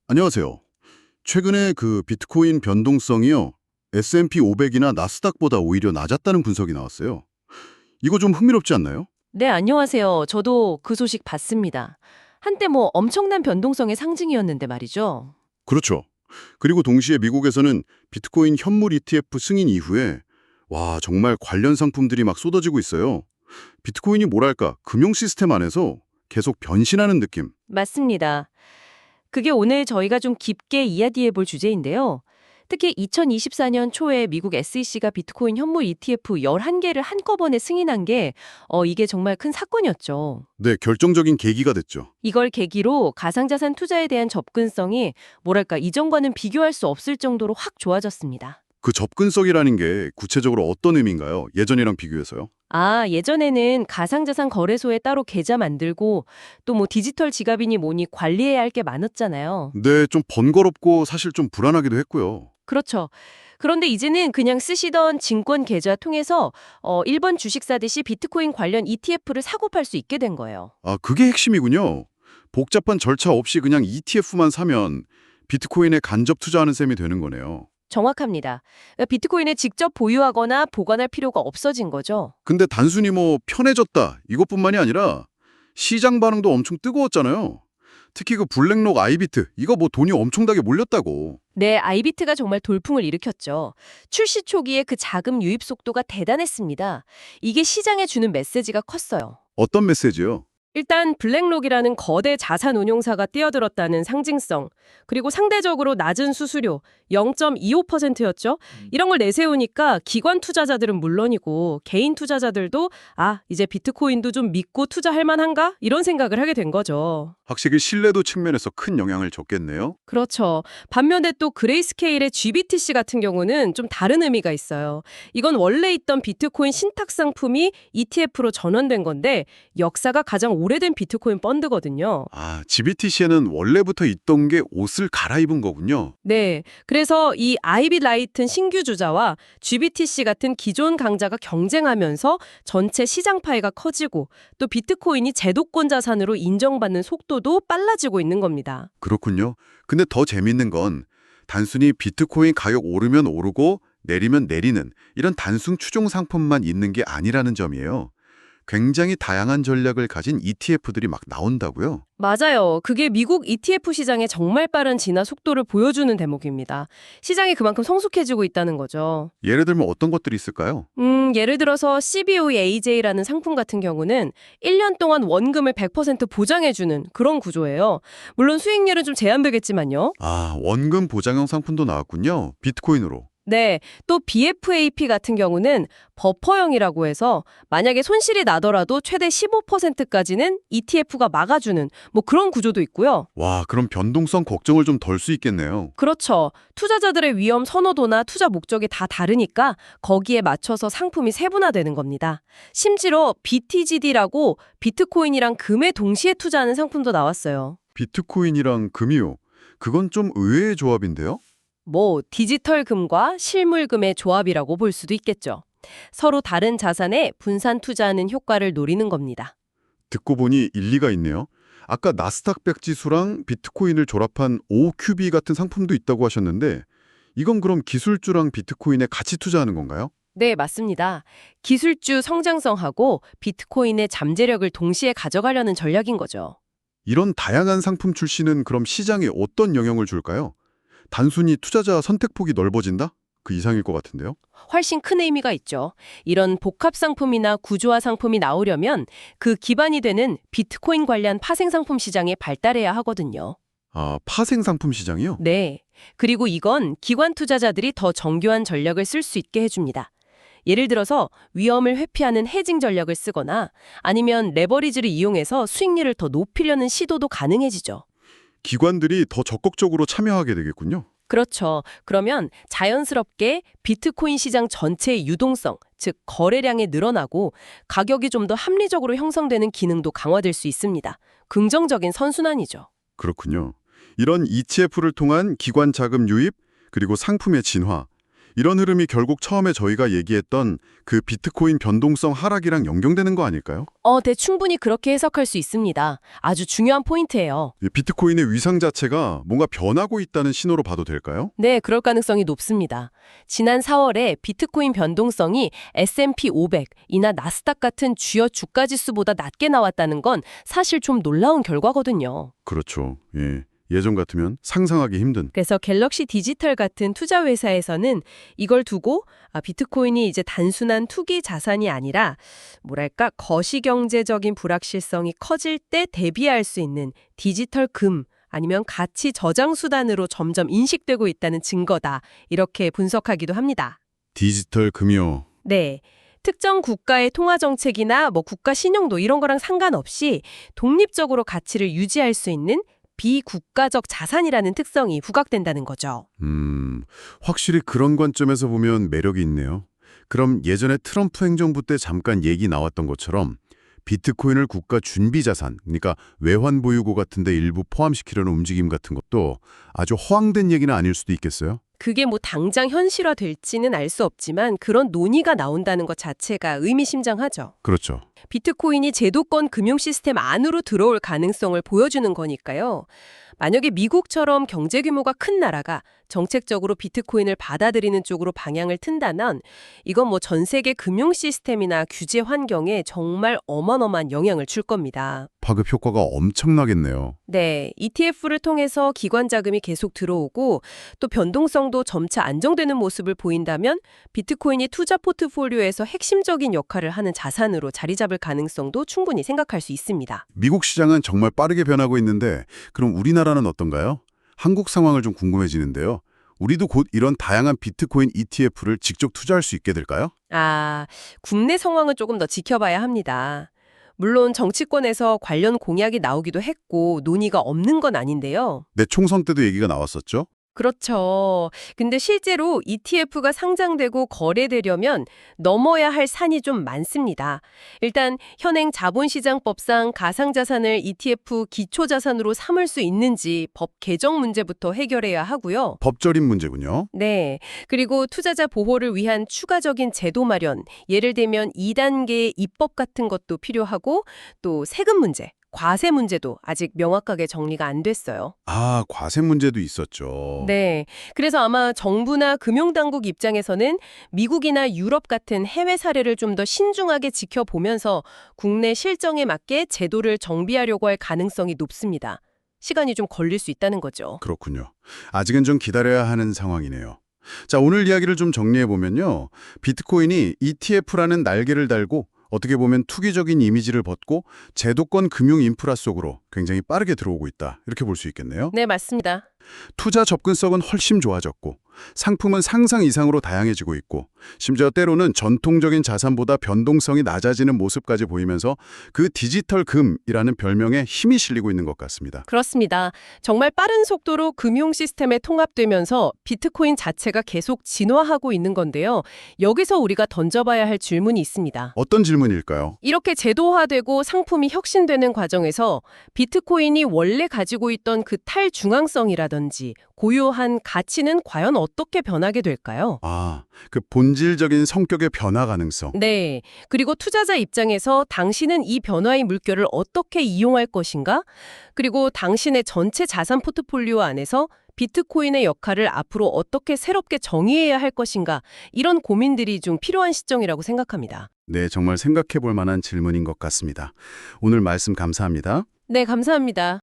안녕하세요. 최근에 그 비트코인 변동성이요. S&P 500이나 나스닥보다 오히려 낮았다는 분석이 나왔어요. 이거 좀 흥미롭지 않나요? 네, 안녕하세요. 저도 그 소식 봤습니다. 한때 뭐 엄청난 변동성의 상징이었는데 말이죠. 그렇죠. 그리고 동시에 미국에서는 비트코인 현물 ETF 승인 이후에 와, 정말 관련 상품들이 막 쏟아지고 있어요. 비트코인이 뭐랄까, 금융 시스템 안에서 계속 변신하는 느낌. 맞습니다. 그게 오늘 저희가 좀 깊게 이야기해 볼 주제인데요. 특히 2024년 초에 미국 SEC가 비트코인 현물 ETF 11개를 한꺼번에 승인한 게 이게 정말 큰 사건이었죠. 네, 결정적인 계기가 됐죠. 이걸 계기로 가상자산 투자에 대한 접근성이 뭐랄까 이전과는 비교할 수 없을 정도로 확 좋아졌습니다. 그 접근성이라는 게 구체적으로 어떤 의미인가요? 예전이랑 비교해서요? 예전에는 가상자산 거래소에 따로 계좌 만들고 또 뭐 디지털 지갑이니 뭐니 관리해야 할 게 많았잖아요. 네, 좀 번거롭고 사실 좀 불안하기도 했고요. 그렇죠. 그런데 이제는 그냥 쓰시던 증권 계좌 통해서 일본 주식 사듯이 비트코인 관련 ETF를 사고 팔 수 있게 된 거예요. 아, 그게 핵심이군요. 복잡한 절차 없이 그냥 ETF만 사면 비트코인에 간접 투자하는 셈이 되는 거네요. 정확합니다. 비트코인을 직접 보유하거나 보관할 필요가 없어진 거죠. 근데 단순히 뭐 편해졌다 이것뿐만이 아니라 시장 반응도 엄청 뜨거웠잖아요. 특히 그 블랙록 아이비트 이거 뭐 돈이 엄청나게 몰렸다고. 네, 아이비트가 정말 돌풍을 일으켰죠. 출시 초기에 그 자금 유입 속도가 대단했습니다. 이게 시장에 주는 메시지가 컸어요. 어떤 메시지요? 일단 블랙록이라는 거대 자산 운용사가 뛰어들었다는 상징성, 그리고 상대적으로 낮은 수수료 0.25%였죠. 이런 걸 내세우니까 기관 투자자들은 물론이고 개인 투자자들도 이제 비트코인도 좀 믿고 투자할 만한가? 이런 생각을 하게 된 거죠. 확실히 신뢰도 측면에서 큰 영향을 줬겠네요. 그렇죠. 반면에 또 그레이스케일의 GBTC 같은 경우는 좀 다른 의미가 있어요. 이건 원래 있던 비트코인 신탁 상품이 ETF로 전환된 건데 역사가 가장 오래된 비트코인 펀드거든요. 아, GBTC에는 원래부터 있던 게 옷을 갈아입은 거군요. 네. 그래서 이 아이비 라이튼 신규 주자와 GBTC 같은 기존 강자가 경쟁하면서 전체 시장 파이가 커지고 또 비트코인이 제도권 자산으로 인정받는 속도도 빨라지고 있는 겁니다. 그렇군요. 근데 더 재밌는 건 단순히 비트코인 가격 오르면 오르고 내리면 내리는 이런 단순 추종 상품만 있는 게 아니라는 점이에요. 굉장히 다양한 전략을 가진 ETF들이 막 나온다고요. 맞아요. 그게 미국 ETF 시장의 정말 빠른 진화 속도를 보여주는 대목입니다. 시장이 그만큼 성숙해지고 있다는 거죠. 예를 들면 어떤 것들이 있을까요? 예를 들어서 CBOEAJ라는 상품 같은 경우는 1년 동안 원금을 100% 보장해주는 그런 구조예요. 물론 수익률은 좀 제한되겠지만요. 아, 원금 보장형 상품도 나왔군요. 비트코인으로. 네, 또 BFAP 같은 경우는 버퍼형이라고 해서 만약에 손실이 나더라도 최대 15%까지는 ETF가 막아주는 뭐 그런 구조도 있고요. 와, 그럼 변동성 걱정을 좀 덜 수 있겠네요. 그렇죠. 투자자들의 위험 선호도나 투자 목적이 다 다르니까 거기에 맞춰서 상품이 세분화되는 겁니다. 심지어 BTGD라고 비트코인이랑 금에 동시에 투자하는 상품도 나왔어요. 비트코인이랑 금이요. 그건 좀 의외의 조합인데요? 뭐 디지털 금과 실물 금의 조합이라고 볼 수도 있겠죠. 서로 다른 자산에 분산 투자하는 효과를 노리는 겁니다. 듣고 보니 일리가 있네요. 아까 나스닥 100 지수랑 비트코인을 조합한 OQB 같은 상품도 있다고 하셨는데 이건 그럼 기술주랑 비트코인에 같이 투자하는 건가요? 네, 맞습니다. 기술주 성장성하고 비트코인의 잠재력을 동시에 가져가려는 전략인 거죠. 이런 다양한 상품 출시는 그럼 시장에 어떤 영향을 줄까요? 단순히 투자자 선택폭이 넓어진다? 그 이상일 것 같은데요. 훨씬 큰 의미가 있죠. 이런 복합 상품이나 구조화 상품이 나오려면 그 기반이 되는 비트코인 관련 파생 상품 시장에 발달해야 하거든요. 아, 파생 상품 시장이요? 네. 그리고 이건 기관 투자자들이 더 정교한 전략을 쓸 수 있게 해줍니다. 예를 들어서 위험을 회피하는 헤징 전략을 쓰거나 아니면 레버리지를 이용해서 수익률을 더 높이려는 시도도 가능해지죠. 기관들이 더 적극적으로 참여하게 되겠군요. 그렇죠. 그러면 자연스럽게 비트코인 시장 전체의 유동성, 즉 거래량이 늘어나고 가격이 좀 더 합리적으로 형성되는 기능도 강화될 수 있습니다. 긍정적인 선순환이죠. 그렇군요. 이런 ETF를 통한 기관 자금 유입, 그리고 상품의 진화, 이런 흐름이 결국 처음에 저희가 얘기했던 그 비트코인 변동성 하락이랑 연결되는 거 아닐까요? 네, 충분히 그렇게 해석할 수 있습니다. 아주 중요한 포인트예요. 이 비트코인의 위상 자체가 뭔가 변하고 있다는 신호로 봐도 될까요? 네, 그럴 가능성이 높습니다. 지난 4월에 비트코인 변동성이 S&P 500이나 나스닥 같은 주요 주가 지수보다 낮게 나왔다는 건 사실 좀 놀라운 결과거든요. 그렇죠. 예. 예전 같으면 상상하기 힘든. 그래서 갤럭시 디지털 같은 투자 회사에서는 이걸 두고 비트코인이 이제 단순한 투기 자산이 아니라 뭐랄까 거시경제적인 불확실성이 커질 때 대비할 수 있는 디지털 금 아니면 가치 저장 수단으로 점점 인식되고 있다는 증거다. 이렇게 분석하기도 합니다. 디지털 금요. 네. 특정 국가의 통화 정책이나 국가 신용도 이런 거랑 상관없이 독립적으로 가치를 유지할 수 있는 비국가적 자산이라는 특성이 부각된다는 거죠. 확실히 그런 관점에서 보면 매력이 있네요. 그럼 예전에 트럼프 행정부 때 잠깐 얘기 나왔던 것처럼 비트코인을 국가 준비 자산, 그러니까 외환 보유고 같은 데 일부 포함시키려는 움직임 같은 것도 아주 허황된 얘기는 아닐 수도 있겠어요? 그게 당장 현실화될지는 알 수 없지만 그런 논의가 나온다는 것 자체가 의미심장하죠. 그렇죠. 비트코인이 제도권 금융 시스템 안으로 들어올 가능성을 보여주는 거니까요. 만약에 미국처럼 경제 규모가 큰 나라가 정책적으로 비트코인을 받아들이는 쪽으로 방향을 튼다면 이건 전 세계 금융 시스템이나 규제 환경에 정말 어마어마한 영향을 줄 겁니다. 파급 효과가 엄청나겠네요. 네, ETF를 통해서 기관 자금이 계속 들어오고 또 변동성도 점차 안정되는 모습을 보인다면 비트코인이 투자 포트폴리오에서 핵심적인 역할을 하는 자산으로 자리 잡을 가능성도 충분히 생각할 수 있습니다. 미국 시장은 정말 빠르게 변하고 있는데 그럼 우리나라는 어떤가요? 한국 상황을 좀 궁금해지는데요. 우리도 곧 이런 다양한 비트코인 ETF를 직접 투자할 수 있게 될까요? 국내 상황은 조금 더 지켜봐야 합니다. 물론 정치권에서 관련 공약이 나오기도 했고 논의가 없는 건 아닌데요. 내 총선 때도 얘기가 나왔었죠? 그렇죠. 근데 실제로 ETF가 상장되고 거래되려면 넘어야 할 산이 좀 많습니다. 일단 현행 자본시장법상 가상자산을 ETF 기초자산으로 삼을 수 있는지 법 개정 문제부터 해결해야 하고요. 법적인 문제군요. 네. 그리고 투자자 보호를 위한 추가적인 제도 마련, 예를 들면 2단계의 입법 같은 것도 필요하고 또 세금 문제, 과세 문제도 아직 명확하게 정리가 안 됐어요. 과세 문제도 있었죠. 네. 그래서 아마 정부나 금융당국 입장에서는 미국이나 유럽 같은 해외 사례를 좀 더 신중하게 지켜보면서 국내 실정에 맞게 제도를 정비하려고 할 가능성이 높습니다. 시간이 좀 걸릴 수 있다는 거죠. 그렇군요. 아직은 좀 기다려야 하는 상황이네요. 자, 오늘 이야기를 좀 정리해보면요. 비트코인이 ETF라는 날개를 달고 어떻게 보면 투기적인 이미지를 벗고 제도권 금융 인프라 속으로 굉장히 빠르게 들어오고 있다. 이렇게 볼 수 있겠네요. 네, 맞습니다. 투자 접근성은 훨씬 좋아졌고 상품은 상상 이상으로 다양해지고 있고 심지어 때로는 전통적인 자산보다 변동성이 낮아지는 모습까지 보이면서 그 디지털 금이라는 별명에 힘이 실리고 있는 것 같습니다. 그렇습니다. 정말 빠른 속도로 금융 시스템에 통합되면서 비트코인 자체가 계속 진화하고 있는 건데요. 여기서 우리가 던져봐야 할 질문이 있습니다. 어떤 질문일까요? 이렇게 제도화되고 상품이 혁신되는 과정에서 비트코인이 원래 가지고 있던 그 탈중앙성이라든지 고유한 가치는 과연 어떻게 변하게 될까요? 그 본질적인 성격의 변화 가능성. 네. 그리고 투자자 입장에서 당신은 이 변화의 물결을 어떻게 이용할 것인가? 그리고 당신의 전체 자산 포트폴리오 안에서 비트코인의 역할을 앞으로 어떻게 새롭게 정의해야 할 것인가? 이런 고민들이 좀 필요한 시점이라고 생각합니다. 네, 정말 생각해 볼 만한 질문인 것 같습니다. 오늘 말씀 감사합니다. 네, 감사합니다.